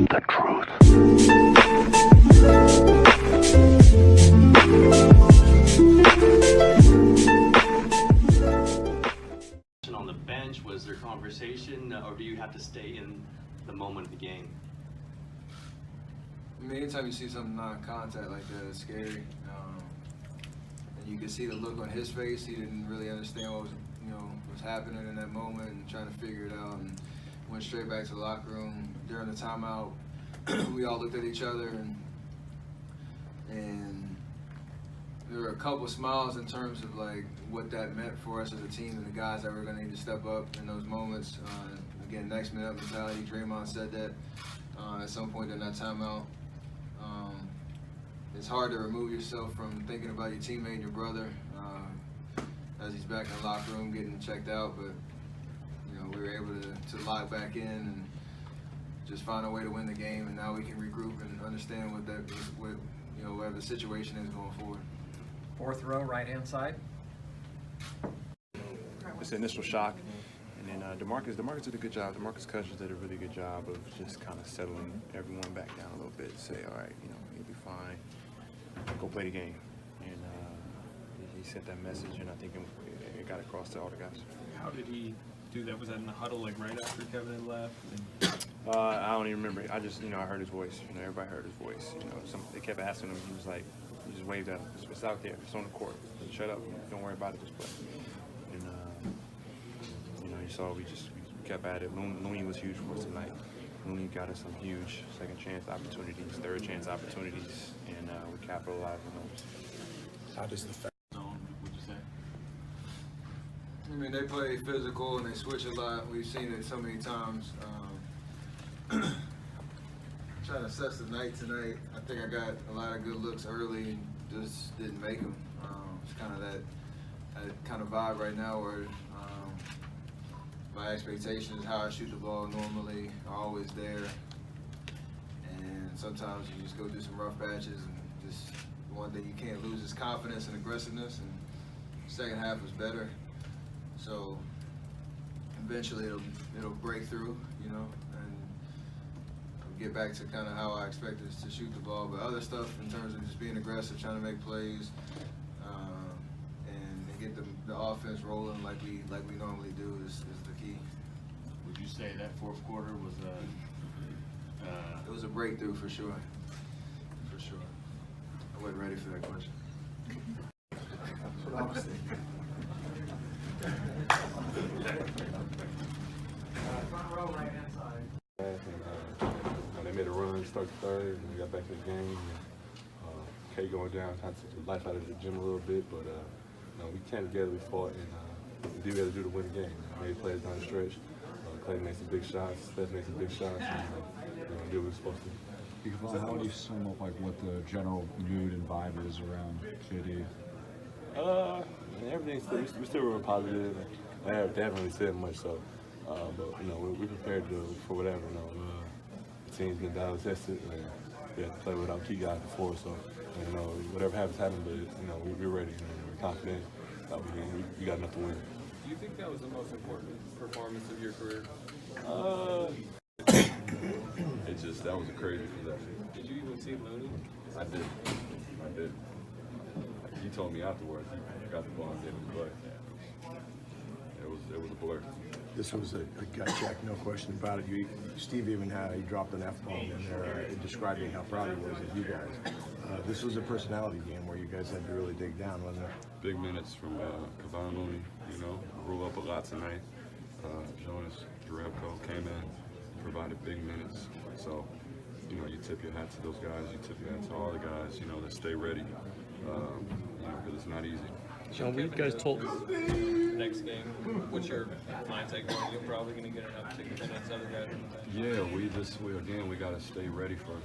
the truth. On the bench, was there conversation, or do you have to stay in the moment of the game? I mean, anytime you see something non-contact like that, it's scary. And you can see the look on his face. He didn't really understand what was happening in that moment and trying to figure it out. And went straight back to the locker room during the timeout. We all looked at each other and there were a couple smiles in terms of like what that meant for us as a team and the guys that were going to need to step up in those moments. Again, next man up mentality. Draymond said that at some point in that timeout. It's hard to remove yourself from thinking about your teammate and your brother as he's back in the locker room getting checked out. But we were able to lock back in and just find a way to win the game. And now we can regroup and understand whatever the situation is going forward. Fourth row, right-hand side. It's the initial shock, and then DeMarcus did a good job. DeMarcus Cousins did a really good job of just kind of settling everyone back down a little bit. Say, all right, you'll be fine. Go play the game, and he sent that message, and I think it got across to all the guys. How did he do that? Was that in the huddle, like right after Kevin had left? I don't even remember. I just, I heard his voice. Everybody heard his voice. They kept asking him. He was like, he just waved at him. It's out there. It's on the court. Shut up. Don't worry about it. Just play. And you saw we kept at it. Looney was huge for us tonight. Looney got us some huge second chance opportunities, third chance opportunities, and we capitalized on those. How does the fact Would you say? I mean, they play physical and they switch a lot. We've seen it so many times. Trying to assess the night tonight. I think I got a lot of good looks early and just didn't make them. It's kind of that kind of vibe right now where my expectations, how I shoot the ball normally, are always there. And sometimes you just go through some rough patches and just one thing you can't lose is confidence and aggressiveness. And second half was better. So eventually it'll break through, and get back to kind of how I expect us to shoot the ball. But other stuff in terms of just being aggressive, trying to make plays, and get the offense rolling like we normally do is the key. Would you say that fourth quarter was It was a breakthrough for sure. For sure. I wasn't ready for that question. That's what I was thinking. Front row, right-hand side. They made a run, start the third, and we got back to the game. K going down, kind of took the life out of the gym a little bit, but we came together, we fought, and we did what we had to do to win the game. Made plays down the stretch. Clay made some big shots, Steph made some big shots, and did what we were supposed to. how do you sum up like what the general mood and vibe is around KD? Everything's we still were positive. They haven't really said much, so but we're prepared for whatever. The team's been battle tested, and we have to play without key guys before, so whatever happens, but we're ready. We're confident that we got enough to win. Do you think that was the most important performance of your career? That was a crazy possession. Did you even see Looney? I did. He told me afterwards he got the ball and didn't play. It was a blur. This was a gut check, no question about it. Steve even he dropped an F-bomb in there describing how proud he was of you guys. This was a personality game where you guys had to really dig down, wasn't it? Big minutes from Kevon Looney, grew up a lot tonight. Jonas Jerebko came in, provided big minutes. So, you tip your hat to those guys, you tip your hat to all the guys, that stay ready, because it's not easy. Sean, you guys told Next game, what's your mindset going? You're probably going to get an uptick in minutes, other guys on the bench. Yeah, we got to stay ready for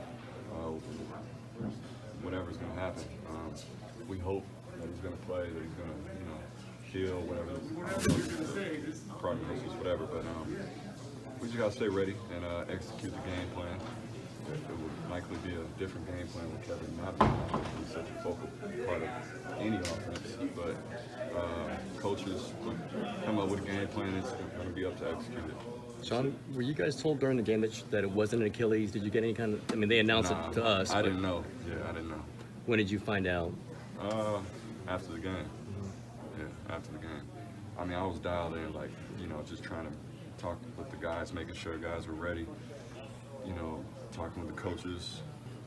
whatever's going to happen. We hope that he's going to play, that he's going to heal, whatever. Prognosis, whatever, but we just got to stay ready and execute the game plan. Like definitely be a different game plan with Kevin not being such a focal part of any offense. But coaches come up with a game plan. It's going to be up to execute it. Sean, were you guys told during the game that it wasn't an Achilles? Did you get any kind of? I mean, they announced it to us. I didn't know. Yeah, I didn't know. When did you find out? After the game. Yeah, after the game. I mean, I was dialed in, like, you know, just trying to talk with the guys, making sure guys were ready. You know, talking with the coaches.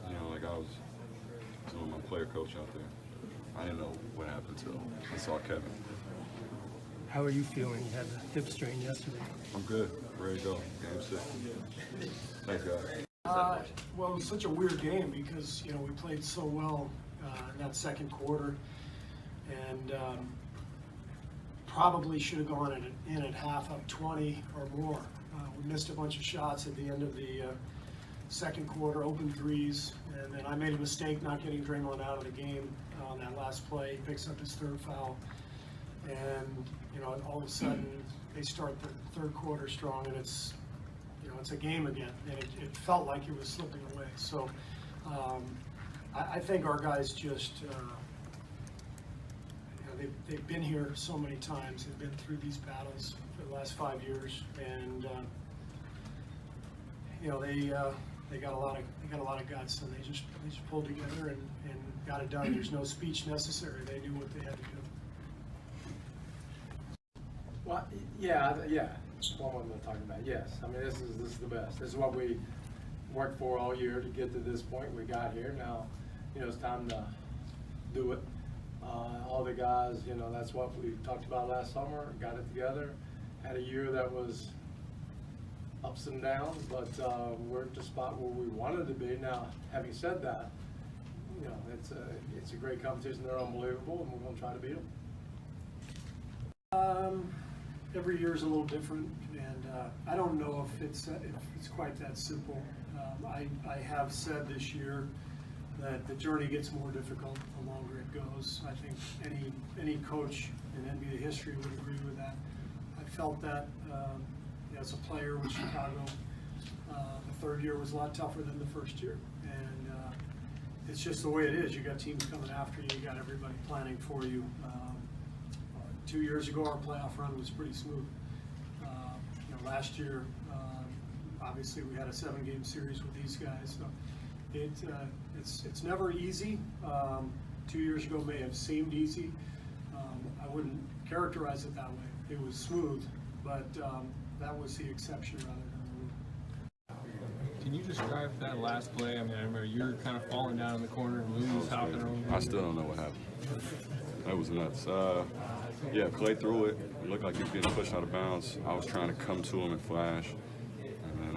You know, like I was doing my player coach out there. I didn't know what happened until I saw Kevin. How are you feeling? You had the hip strain yesterday. I'm good. Ready to go. Game 6. Thanks, guys. Well, it was such a weird game because, you know, we played so well in that second quarter, and probably should have gone in at half up 20 or more. We missed a bunch of shots at the end of the second quarter, open threes, and then I made a mistake not getting Draymond out of the game on that last play. He picks up his third foul, and you know, all of a sudden they start the third quarter strong, and it's, you know, it's a game again, and it felt like it was slipping away. So I think our guys just, you know, they've been here so many times. They've been through these battles for the last 5 years, and you know, they got a lot of guts, and they just pulled together and got it done. There's no speech necessary. They knew what they had to do. Well, yeah. What am I talking about? Yes. I mean, this is the best. This is what we worked for all year to get to this point. We got here. Now, you know, it's time to do it. All the guys, you know, that's what we talked about last summer. Got it together. Had a year that was ups and downs, but we're at the spot where we wanted to be. Now, having said that, you know, it's a great competition. They're unbelievable, and we're going to try to beat them. Every year is a little different, and I don't know if it's quite that simple. I have said this year that the journey gets more difficult the longer it goes. I think any coach in NBA history would agree with that. I felt that as a player with Chicago. The third year was a lot tougher than the first year, and it's just the way it is. You got teams coming after you. You got everybody planning for you. 2 years ago, our playoff run was pretty smooth. You know, last year, obviously, we had a 7-game series with these guys, so it's never easy. 2 years ago may have seemed easy. I wouldn't characterize it that way. It was smooth, but that was the exception rather than the rule. Can you describe that last play? I mean, I remember you were kind of falling down in the corner and Lou's hopping over. I still don't know what happened. That was nuts. Yeah, Clay threw it. It looked like he was getting pushed out of bounds. I was trying to come to him and flash. And then,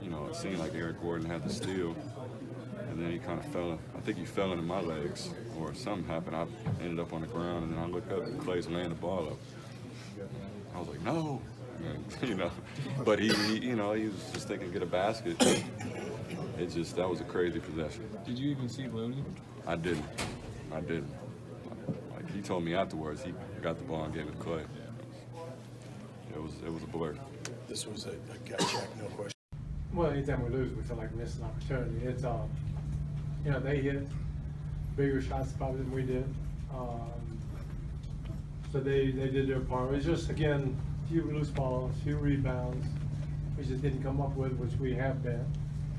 you know, it seemed like Eric Gordon had the steal. And then he kind of fell. I think he fell into my legs or something happened. I ended up on the ground, and then I looked up and Clay's laying the ball up. I was like, no. And, you know, but he, you know, he was just thinking get a basket. That was a crazy possession. Did you even see Looney? I didn't. Like, he told me afterwards he got the ball and gave it to Clay. It was a blur. This was a gut check, no question. Well, anytime we lose, we feel like we missed an opportunity. It's you know, they hit bigger shots probably than we did. So they did their part. It was just, again, a few loose balls, a few rebounds. We just didn't come up with, which we have been.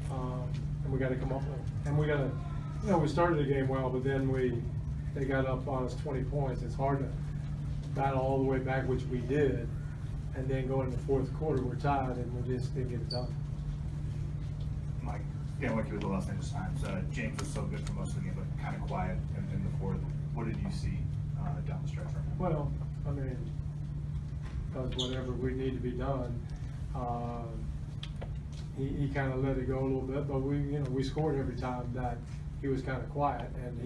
And we got to come up with. And we got to, you know, we started the game well, but then they got up on us 20 points. It's hard to battle all the way back, which we did, and then go into the fourth quarter, we're tied, and we just didn't get it done. Mike, yeah, like you were the last thing times. James was so good for most of the game, but kind of quiet in the fourth. What did you see down the stretch from him? Well, I mean, does whatever we need to be done. He kind of let it go a little bit, but we scored every time that he was kind of quiet, and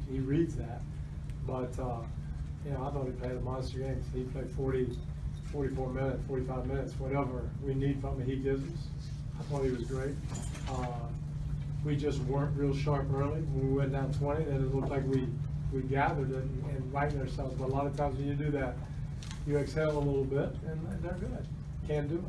he reads that. But you know, I thought he played a monster game. He played 44 minutes, 45 minutes, whatever we need from him, he gives us. I thought he was great. We just weren't real sharp early. When we went down 20, then it looked like we gathered it and righted ourselves. But a lot of times when you do that, you exhale a little bit, and they're good. Can do it.